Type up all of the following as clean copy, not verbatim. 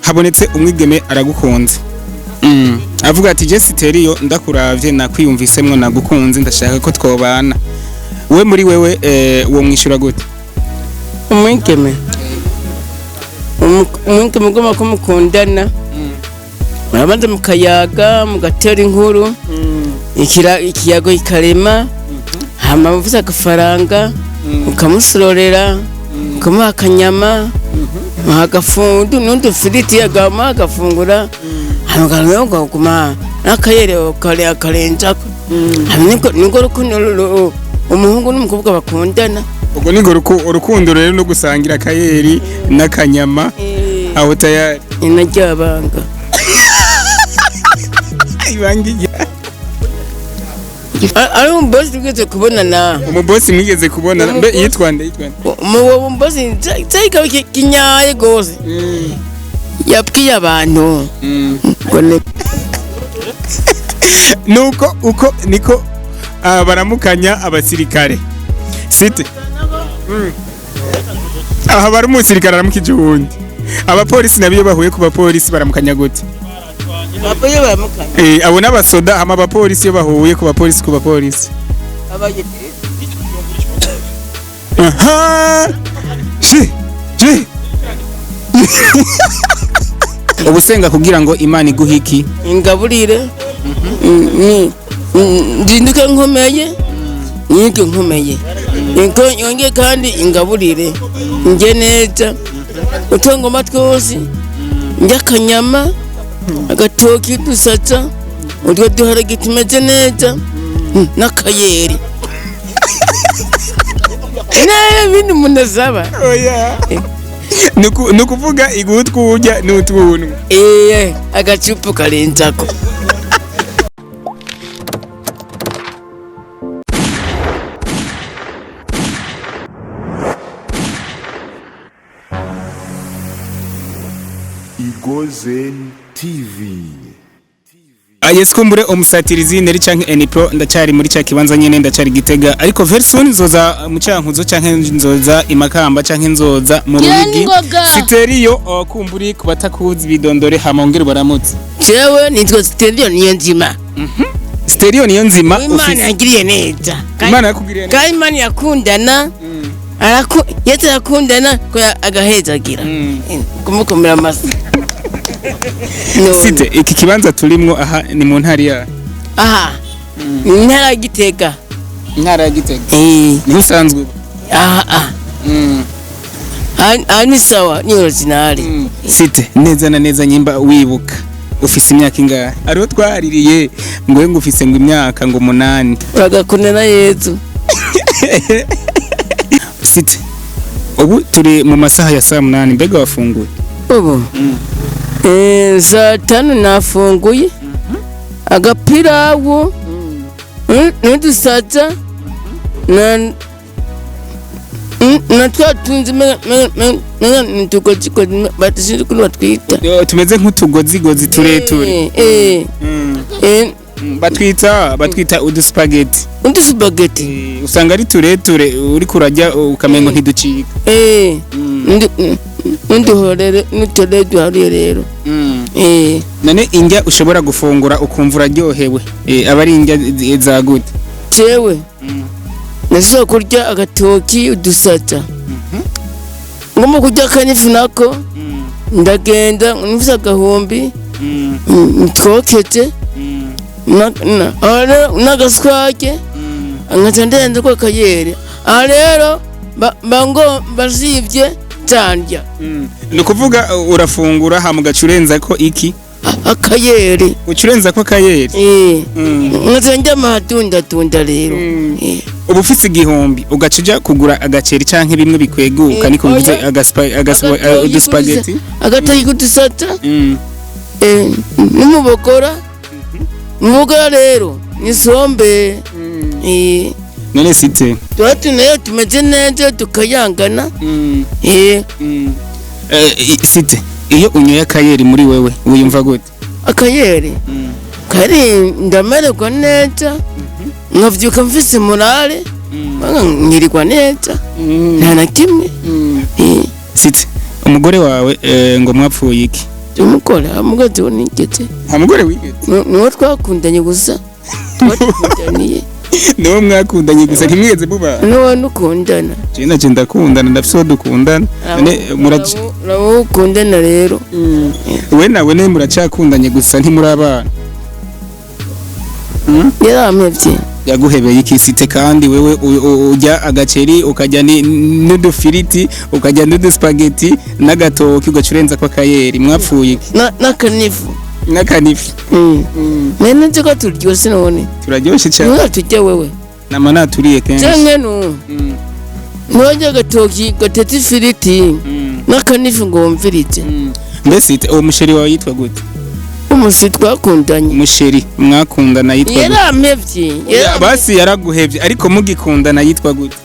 habonetse umwigeme aragukunze avuga ati je Siteriyo ndakuravye nakwiyumvisemwo nagukunze ndashaka ko twobana we muri wewe wo mwishura gute umwigeme goma ko mukundana murabanza mukayaga mugatera inkuru ikiyago ikarema hama muvuze agafaranga mukamusororera mukamuha akanyama agafundu n'udufiriti yagama agafungura hama kuguma n'akayere akarenza niko rukundo umuhungu n'umukobwa bakundana ubwo ningo urukundo rero no gusangira akayeri n'akanyama aho tayari inaryabanga ibangiye ari umbosi twigeze kubonana umubosi mwigeze kubonana mbe yitwande umbosi cyayika kinyaye gose yapkiye abantu nuko uko niko baramukanya abasirikare site aha bari umusirikare aramukije uwundi abapolisi nabiyo bahuye ku bapolisi baramukanya gute abaye baramukanya abo n'abasoda hama abapolisi yo bahuye ku bapolisi abaye aha je ubusenga kugira ngo Imana iguhiki ingaburire ndinduke nkomeye nyike nkomeye yonge kandi ingaburire nge neza utongo matwosi njya kanyama agatoki dusatsa utwo duharage tumeze neza n'akayeri naye bindi munazaba oya nukuvuga igutwujya n'utwuntu agacupa karenzako Igozen TV. Ayeskumbure umusatirizi neri canke Enipro ndacari muri ca kibanza nyene ndacari Gitega ariko version nzoza mu cankuzo canke nzoza imakamba canke nzoza mu Rubigi Siteriyo kumburi kubatakuzi bidondore hamongere baramutse jewe nitwa Siteriyo niyo nzima Siteriyo niyo nzima Imana yagiriye neza Imana yakugiriye neza kandi Imana yakundana yete yakundana ko agahezagira kumukomera amasi Site iki kibanza turimwo aha ni mu ntari ya ntara Gitega ni usanzwe ni sawa ni original Site neza na neza nyimba wibuka ufise imyaka ingahe ariho twaririye ngo ufise ngo imyaka ngo 8 uragakunena Yezu Site ubu turi mu masaha ya saa 8 mbega wafunguye ubu saa 5 nafunguye agapirawo n'udusatsa na twatunze n'utugozi batishije kuri batwita tumeze nk'utugozigozi tureture batwita uduspaghetti usanga ari tureture uri kurajya ukamengo ntiducika nduhorere n'utore duhariye rero none indya ushobora gufungura ukumva uraryohewe aba ari indya za gute jewe nashobora kurya agatoki udusata ngomba kurya akanifu nako ndagenda nifise agahumbi twokete n'agaswake nkaca ndenze ko akayere aha rero basivye tandya ni ukuvuga urafungura hama ugacurenza ko iki akayere ucurenza ko akayere nkaca njya amatunda rero uba ufise igihumbi ugaca uja kugura agaceri canke bimwe bikweguka niko bivuze uduspaghetti agatayi kudusata n'umubogora umubogora rero nisombe none Site tuwatu nayo tumeze neza tukayangana Site iyo unyoye akayeri muri wewe wiyumva gute akayeri kari ndamererwa neza nkavyuka mfise morale nkirirwa neza nta na kimwe Site umugore wawe ngo mwapfuye iki umugore amugati wonigeze nta mugore wigeze nuwo twakundanye gusa twakundaniye niwo mwakundanye gusa ntimwigeze muba nuwo nukundana je naje ndakundana ndafise uwo dukundana nabo ukundana rero we nawe ne muracakundanye gusa ntimurabana yaramevye yaguhebeye ikisite kandi wewe ujya agaceri ukajya n'udufiriti ukajya n'uduspaghetti n'agatoki ugacurenza kwa kayeri mwapfuye n'akanifu nene nziko turyose none turaryoshe cyane none tujye wewe nama naturiye kenshi cyane nojya agatoki gatete ifiriti n'akanifu ngo wumviritse mbese uwo musheri wawe yitwa gute umusi twakundanye umusheri mwakundana yitwa gute yaramevye basi yaraguhevye ariko mugikundana yitwa gute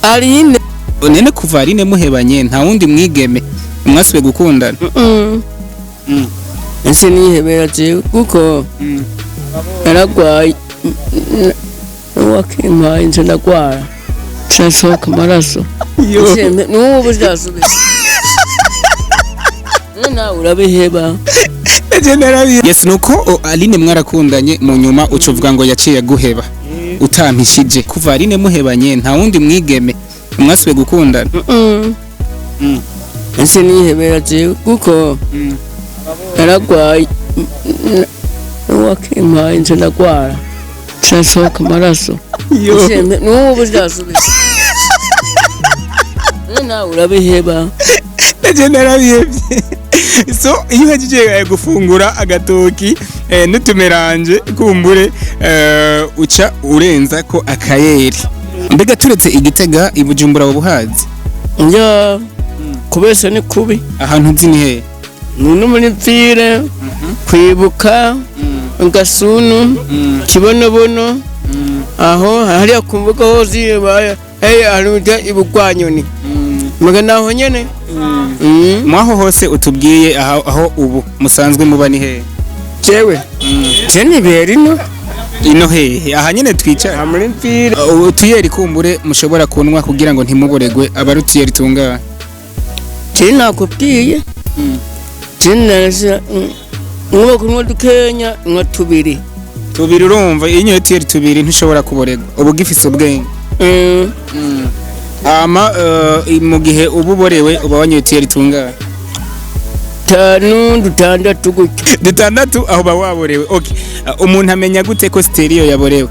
Aline nene kuva Aline muhebanye nta wundi mwigeme mwasubiye gukundana ese nihebera je kuko yaragwaye wakimpaye nje ndagwara nshashoka amaraso n'ubu byasubira nawe urabiheba yes nuko Aline mwarakundanye mu nyuma ucuvuga ngo yaciye guheba utampishije kuva Aline muhebanye nta wundi mwigeme mwasubiye gukundana ese nihebera je kuko yaragwaye wakimpaye nje ndagwara nshashoka amaraso n'ubu byasubira nawe urabiheba so iyo uhejeje gufungura agatoki n'utumeranje kumbure uca urenza ko akayeri mbega turetse igitega ibujumbura ubuhazi njya kubesha ni kubi ahantu uzi ni hehe no muri pfire kwibuka ngasunu kibonobono aho hariya kumbuga hose harujya ibugwanyoni magana aho nyene mwaho hose utubwiye aho ubu musanzwe muba ni hehe jewe ni berino ino hehe aha nyene twicara muri pfire utuyeri kumbure mushobora kunwa kugira ngo ntimuboregwe abarutuyeri tungana nakubwiye nkuba kunwa dukenya nka tubiri urumva iyo unyoye utuyeri tubiri ntushobora kuboregwa ubu gifise ubwenge ama mu gihe uba uborewe uba wanyoye utuyeri tungana 5 6 gutyo 6 aho ba waborewe okay umuntu amenya gute ko stereo yaborewe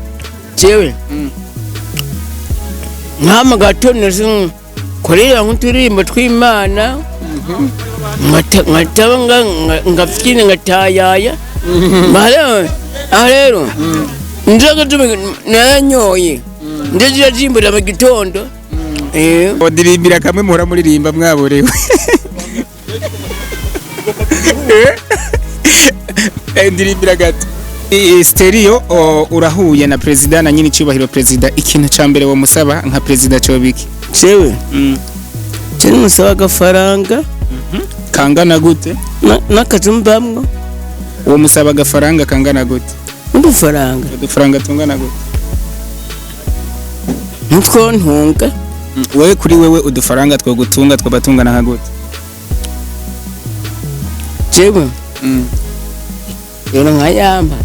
jewe nkama gato nese korera nk'uturirimbo tw'Imana ngatanga ngafyine ngatayaya rero njaga nanyoye ndejira jimbura mu gitondo odirimbira kamwe muhora muririmba mwaborewe ndirimbira gato stereo urahuye na president na nyine cyubahiro president ikintu ca mbere wo musaba nka president cobiki sewe cyane musaba agafaranga kangana gute nakazumbamwo uwo musaba agafaranga kangana gute udufaranga tungana gute nutwo ntunga wewe kuri wewe udufaranga two gutunga twabatungana nka gute jewe yoro nkayamba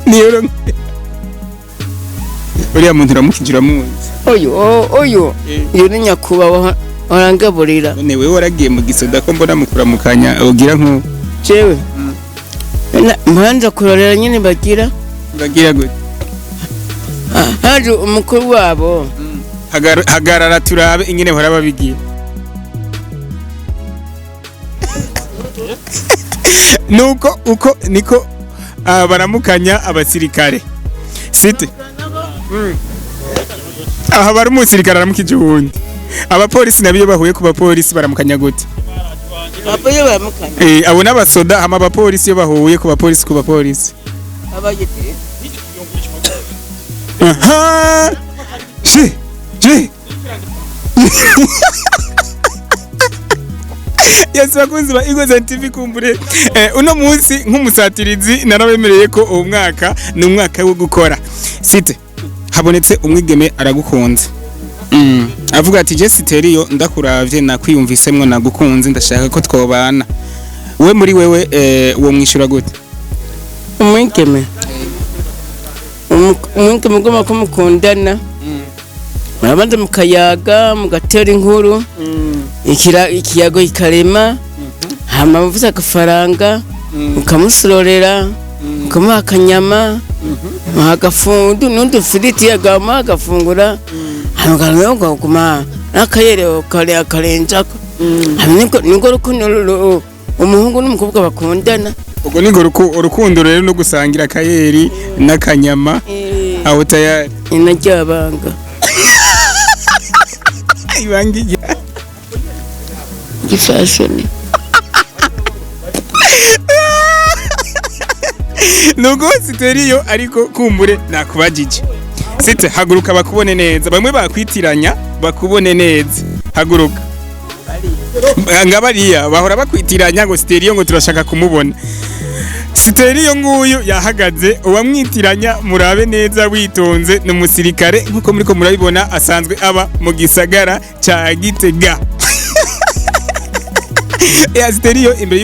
niyo uriya muntu uramukijira muzi oyo yuri nyakuba warangaburira none wewe waragiye mu gisoda ko mbona mukuramukanya ugira nko jewe mpanza kurorera nyine bagira gute haje umukuru wabo hagarara turabe ingene hora babigira nuko uko niko baramukanya abasirikare site aha bari umusirikare aramukije uwundi abapolisi nabiyo bahuye ku bapolisi baramukanya gute abayo baramukanya abo n'abasoda hama abapolisi yo bahuye ku bapolisi abayete Yes bakunzi ba Igoza TV kumbure uno munsi nk'umusatirizi narabemereye ko uwo mwaka ni umwaka wo gukora site habonetse umwigeme aragukunze avuga ati je Stereo ndakuravye nakwiyumvisemwo nagukunze ndashaka ko twobana we muri wewe uwo mwishura gute umwigeme goma ko mukundana murabanza mukayaga mugatera inkuru ikiyago ikarema hama muvuze agafaranga mukamusororera mukamuha akanyama agafundu n'undi firiti yagama agafungura hano kuguma n'akayere kare akarenjako niko rukundo umuhungu n'umukobwa bakundana ubwo ningo urukundo rero no gusangira akayeri n'akanyama aho tayari inaryabanga ibangiye gifashoni nuko Stereo ariko kumbure nakubajije site haguruka bakubone neza bamwe bakwitiranya bakubone neza haguruka ngabariya bahora bakwitiranya ngo Stereo ngo turashaka kumubona Stereo nguyu yahagaze uwamwitiranya murabe neza witonze n'umusirikare nkuko muriko murabibona asanzwe aba mu gisagara ca Gitega ya Stereo imbere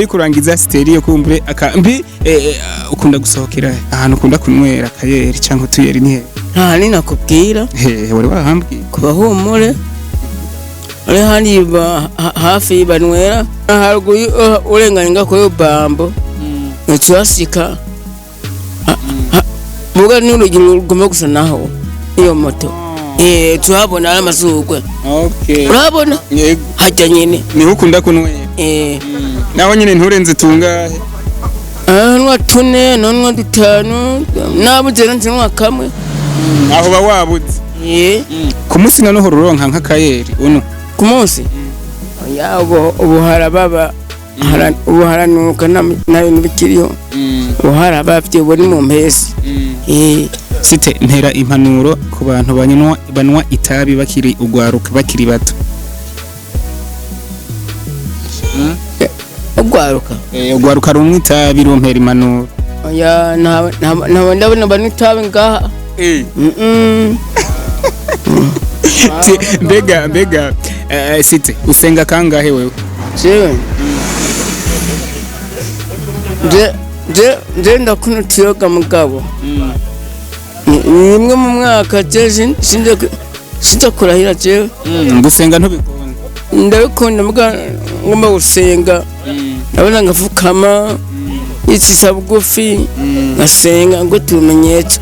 y'ukurangiza Stereo kumbure akambi ukunda gusohokera ahantu ukunda kunywera akayeri cyangwa tuyeri ni nta ni nakubwira wari wahambwiye kubahumure ari hani hafi banwera haruguru urenganya ko yo bambo ntwasika muga n'urugero rugomba gusa naho iyo moto tuhabona ari amazugwe okay urabona hajya nyine ni ukunda kunwera naho nyine nturenze tungahe nwa 4 nwa 5 nabugera ntinwa kamwe aho ba wabuze ku munsi noneho ruronka nk'akayeri uno ku munsi yabo ubuharababa ubuharanuka nayo nibikiriyo ubuharabavye buri mu mpesi site ntera impanuro ku bantu banwa itabi bakiri ugwaruka bakiri bato ugwaruka rumwe itabi rumpera impanuro oya ndabona banwa itabi ngaha mbega site usenga kangahe wewe je ndakuna tiyoga mugabo nimwe mu mwaka je sindakurahira je gusenga ntubikunda ndabikunda muga ngomba gusenga ndabona ngafukama itsisa bugufi ngasenga ngo tumenyetse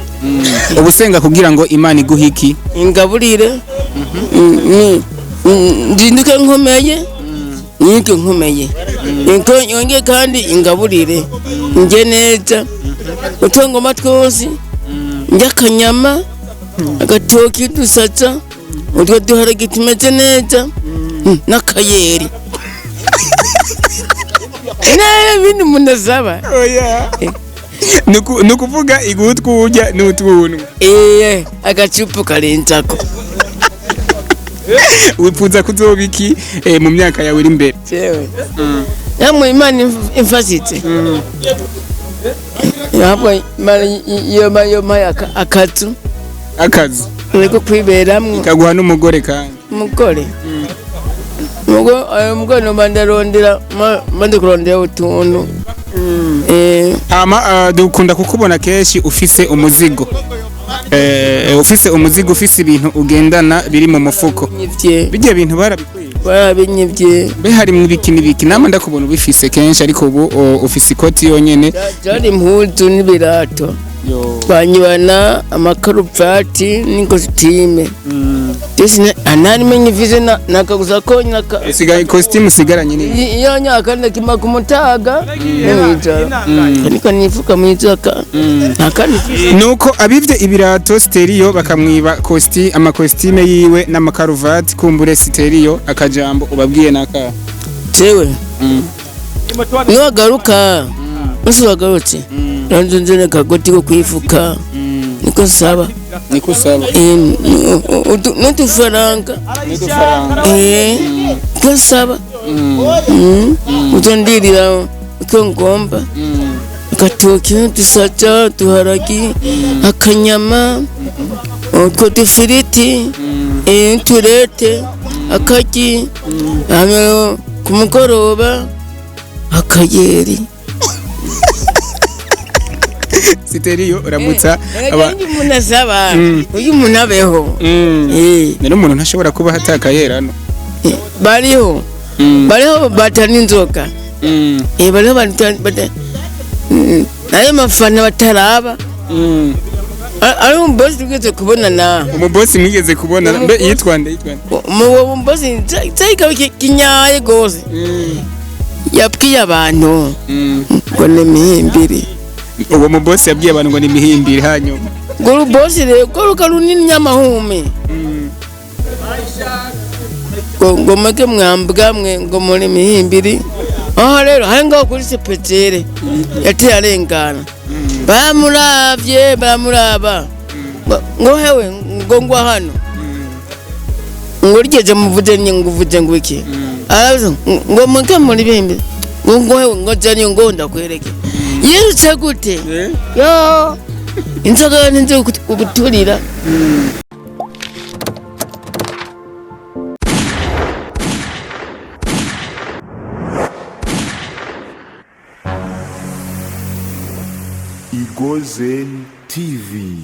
ubusenga kugira ngo Imana iguhiki ingaburire ndinduke nkomeye nike nkomeye inko yonge kandi ingaburire nge neza utongo matwozi njya kanyama agatoki dusatsa utwo duharage tumeze neza n'akayeri naye bindi munazaba oya nukuvuga igutwujya n'utwuntu agacupa karenzako wifuza kuzobiki mu myaka yawe iri imbere jewe yamwe Imana imfasitse yabwo yoma akazu ureko kwiberamwe ikaguha n'umugore kandi umugore no bandarondera mande kurondera utuntu hama dukunda kukubona keshi ufise umuzigo ufise ibintu ugendana biri mu mufuko bijye bintu barabinyivye behari mu biki nama ndakubona ubifise kenshi ariko ubu ufise ikoti yonyene byari impuzu n'ibirato banyibana amakaruvati n'ikositime desine anani menye vize nakaguza ko nyaka sigaye costume sigaranye ni iyo nyaka ndakima kumutaga n'ijara ariko nifuka mwizaka nakani nuko abivye ibirato Stereo bakamwiba ama-costume yiwe n'amakaruvati kumbure Stereo akajambo ubabwiye naka tewe niyo garuka usi wagarutse ranzunzene kagoti ko kwifuka niko saba n'udufaranga ko saba utondirira uko ngomba agatoki n'udusata duharagi akanyama utwo dufiriti uturete akagi hanyuma ku mugoroba akayeri Siteriyo uramutsa umuntu asaba uyu muntu abeho rero umuntu ntashobora kuba hatakayera no bariho batana inzoka bariho ayo mafana bataraba ari umubosi twigeze kubona na umubosi mwigeze kubona mbe yitwa nde umubosi cyayikawe kinyaye gose yabwiye abantu ngo ni mihimbiri uwo mubosi yabwiye abantu ngo ni mihimbiri hanyuma ngo ubosi rero ko runini nyamahume ngo make mwambwa mwe ngo muri mihimbiri aho rero hari ngaho kuri sepetere yateye arengana baramuraba ngo hewe ngo hano ngo rigeze muvuze ngo uvuze ngo iki aravuze ngo muke muri bimbi ngo hewe ngo jani ngo ndakwereke yirutse gute yo inzoga ninze kuguturira Uratwenga TV.